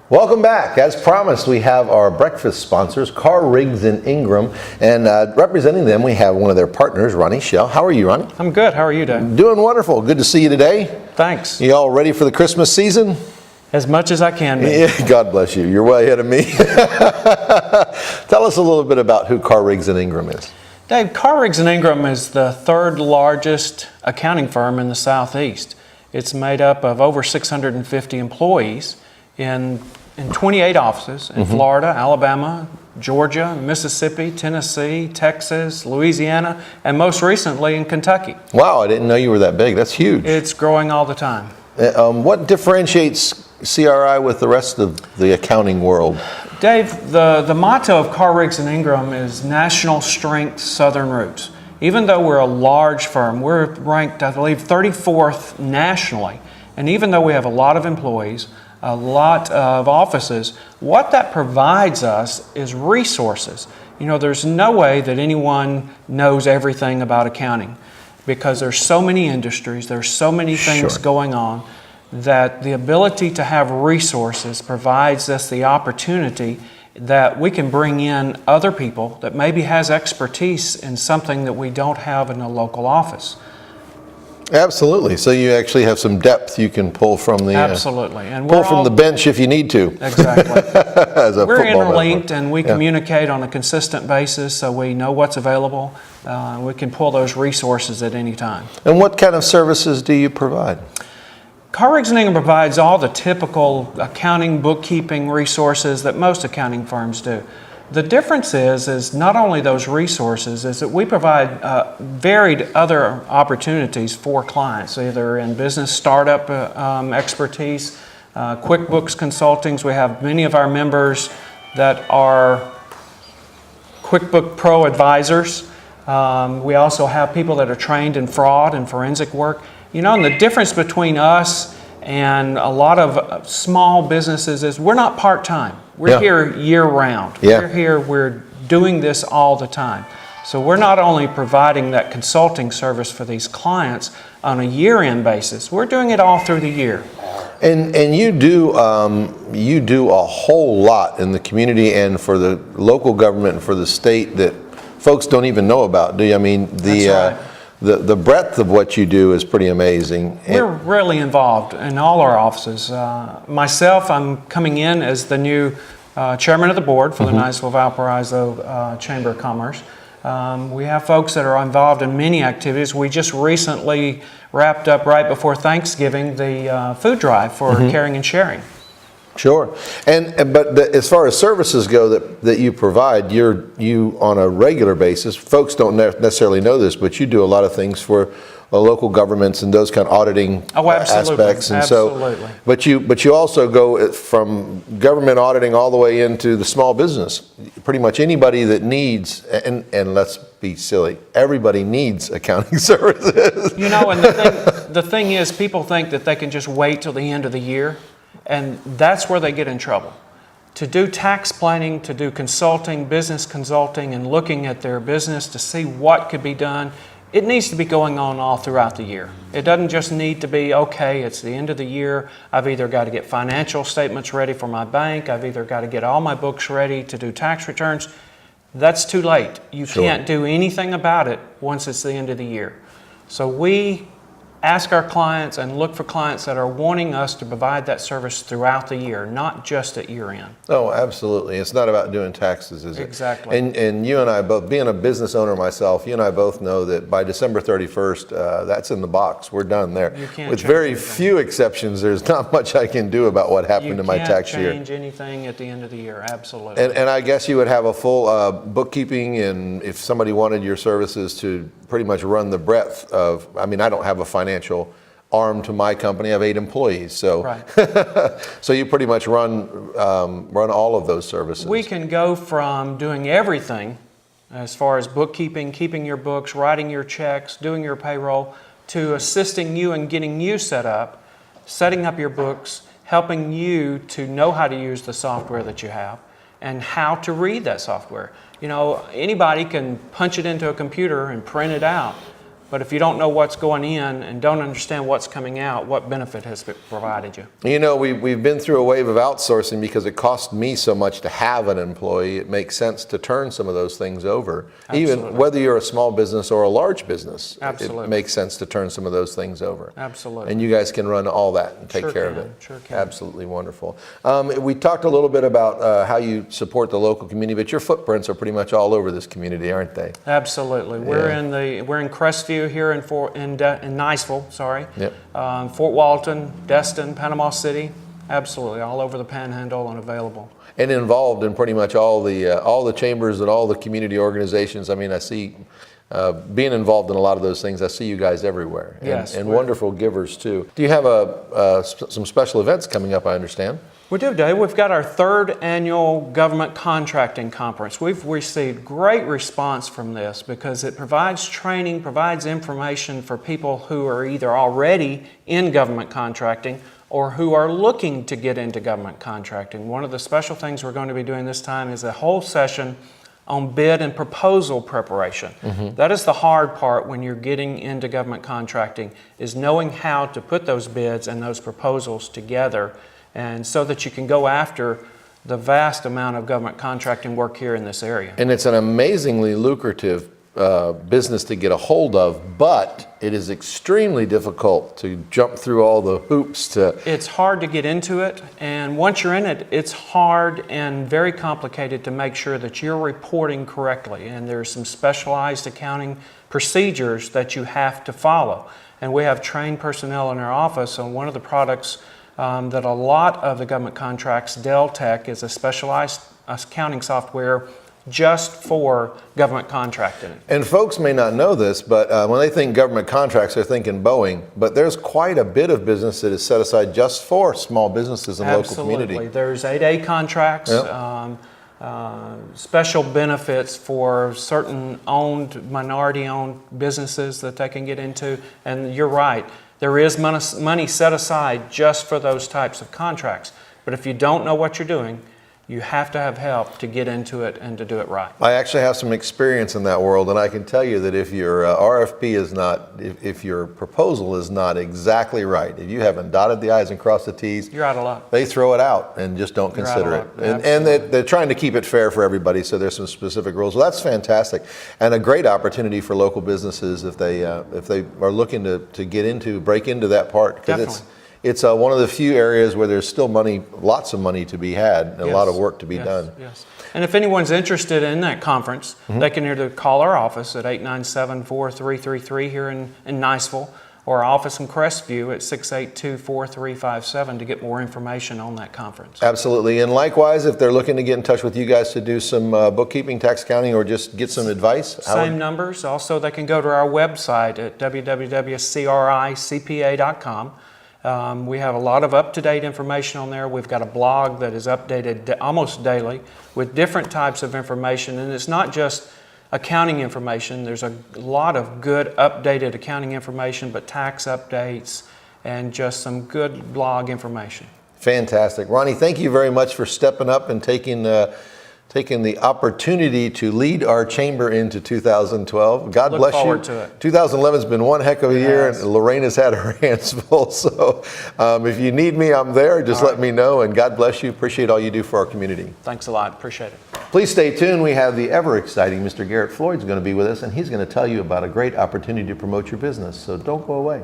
Welcome back. As promised, we have our breakfast sponsors, Car Rigs and Ingram, and representing them, we have one of their partners, Ronnie Shell. How are you, Ronnie? I'm good. How are you doing? Doing wonderful. Good to see you today. Thanks. You all ready for the Christmas season? As much as I can be. Yeah, God bless you. You're way ahead of me. Tell us a little bit about who Car Rigs and Ingram is. Dave, Car Rigs and Ingram is the third largest accounting firm in the Southeast. It's made up of over 650 employees in 28 offices in Florida, Alabama, Georgia, Mississippi, Tennessee, Texas, Louisiana, and most recently in Kentucky. Wow, I didn't know you were that big. That's huge. It's growing all the time. What differentiates CRI with the rest of the accounting world? Dave, the motto of Car Rigs and Ingram is National Strength, Southern Roots. Even though we're a large firm, we're ranked, I believe, 34th nationally. And even though we have a lot of employees, a lot of offices, what that provides us is resources. You know, there's no way that anyone knows everything about accounting because there's so many industries, there's so many things going on that the ability to have resources provides us the opportunity that we can bring in other people that maybe has expertise in something that we don't have in a local office. Absolutely. So you actually have some depth you can pull from the absolutely, and pull from the bench if you need to. Exactly. As a we're football interlinked, member. and we communicate on a consistent basis, so we know what's available. We can pull those resources at any time. And what kind of services do you provide? Car Rigs and Ingram provides all the typical accounting, bookkeeping resources that most accounting firms do. The difference is not only those resources, is that we provide varied other opportunities for clients, either in business startup expertise, QuickBooks consultings. We have many of our members that are QuickBook Pro advisors. We also have people that are trained in fraud and forensic work. You know, and the difference between us and a lot of small businesses is we're not part-time. We're here year-round. We're here, we're doing this all the time. So we're not only providing that consulting service for these clients on a year-end basis, we're doing it all through the year. And you do a whole lot in the community and for the local government and for the state that folks don't even know about, do you? I mean, the breadth of what you do is pretty amazing. We're really involved in all our offices. Myself, I'm coming in as the new chairman of the board for the Niceville Valparaiso Chamber of Commerce. We have folks that are involved in many activities. We just recently wrapped up right before Thanksgiving the food drive for caring and sharing. Sure, but as far as services go that you provide, you on a regular basis. Folks don't necessarily know this, but you do a lot of things for local governments and those kind of auditing aspects. And absolutely. So, but you also go from government auditing all the way into the small business. Pretty much anybody that needs, and let's be silly, everybody needs accounting services. You know, and the thing is, people think that they can just wait till the end of the year. And that's where they get in trouble. To do tax planning, to do consulting, business consulting, and looking at their business to see what could be done, it needs to be going on all throughout the year. It doesn't just need to be, okay, it's the end of the year, I've either got to get financial statements ready for my bank, I've either got to get all my books ready to do tax returns. That's too late. You can't do anything about it once it's the end of the year. So we ask our clients and look for clients that are wanting us to provide that service throughout the year, not just at year end. Oh, absolutely. It's not about doing taxes, is it? Exactly. And you and I both, being a business owner myself, you and I both know that by December 31st, that's in the box. We're done there. You can't With very few exceptions, there's not much I can do about what happened to my tax year. You can't change anything at the end of the year, absolutely. And I guess you would have a full bookkeeping, and if somebody wanted your services to pretty much run the breadth of, I mean, I don't have a financial arm to my company. I have 8 employees, so so you pretty much run all of those services. We can go from doing everything as far as bookkeeping, keeping your books, writing your checks, doing your payroll, to assisting you and getting you set up, setting up your books, helping you to know how to use the software that you have and how to read that software. You know, anybody can punch it into a computer and print it out, But if you don't know what's going in and don't understand what's coming out, what benefit has it provided you? You know, we've been through a wave of outsourcing because it cost me so much to have an employee. It makes sense to turn some of those things over. Absolutely. Even whether you're a small business or a large business, Absolutely. it makes sense to turn some of those things over. Absolutely. And you guys can run all that and take Sure care can, of it. sure can. Absolutely wonderful. We talked a little bit about how you support the local community, but your footprints are pretty much all over this community, aren't they? Absolutely. We're in Crestview here in Niceville, sorry. Yep. Fort Walton, Destin, Panama City. Absolutely, all over the Panhandle and available. And involved in pretty much all the chambers and all the community organizations. I mean, I see being involved in a lot of those things. I see you guys everywhere. Yes, and wonderful givers too. Do you have some special events coming up? I understand. We do, Dave. We've got our 3rd annual government contracting conference. We've received great response from this because it provides training, provides information for people who are either already in government contracting or who are looking to get into government contracting. One of the special things we're going to be doing this time is a whole session on bid and proposal preparation. That is the hard part when you're getting into government contracting, is knowing how to put those bids and those proposals together, and so that you can go after the vast amount of government contracting work here in this area. And it's an amazingly lucrative business to get a hold of, but it is extremely difficult to jump through all the hoops to... It's hard to get into it, and once you're in it, it's hard and very complicated to make sure that you're reporting correctly, and there's some specialized accounting procedures that you have to follow. And we have trained personnel in our office on one of the products that a lot of the government contracts, Deltec is a specialized accounting software just for government contracting. And folks may not know this, but when they think government contracts, they're thinking Boeing. But there's quite a bit of business that is set aside just for small businesses and local community. Absolutely. There's 8A contracts, Yep. special benefits for certain minority-owned businesses that they can get into. And you're right, there is money set aside just for those types of contracts. But if you don't know what you're doing, you have to have help to get into it and to do it right. I actually have some experience in that world, and I can tell you that if your RFP is not, if your proposal is not exactly right, if you haven't dotted the I's and crossed the T's, You're out of luck. they throw it out and just don't consider it. You're out of luck. And they're trying to keep it fair for everybody, so there's some specific rules. Well, that's fantastic, and a great opportunity for local businesses if they are looking to break into that part, because it's one of the few areas where there's still money, lots of money to be had, and a lot of work to be done. Yes. And if anyone's interested in that conference, they can either call our office at 897-4333 here in Niceville, or our office in Crestview at 682-4357 to get more information on that conference. Absolutely. And likewise, if they're looking to get in touch with you guys to do some bookkeeping, tax accounting, or just get some advice? Same numbers. Also, they can go to our website at www.cricpa.com. We have a lot of up-to-date information on there. We've got a blog that is updated almost daily with different types of information. And it's not just accounting information. There's a lot of good updated accounting information, but tax updates and just some good blog information. Fantastic. Ronnie, thank you very much for stepping up and taking the opportunity to lead our chamber into 2012. God bless you. Look forward to it. 2011's been one heck of a year, and Lorena's had her hands full. So if you need me, I'm there. Just let me know, and God bless you. Appreciate all you do for our community. Thanks a lot. Appreciate it. Please stay tuned. We have the ever-exciting Mr. Garrett Floyd's going to be with us, and he's going to tell you about a great opportunity to promote your business. So don't go away.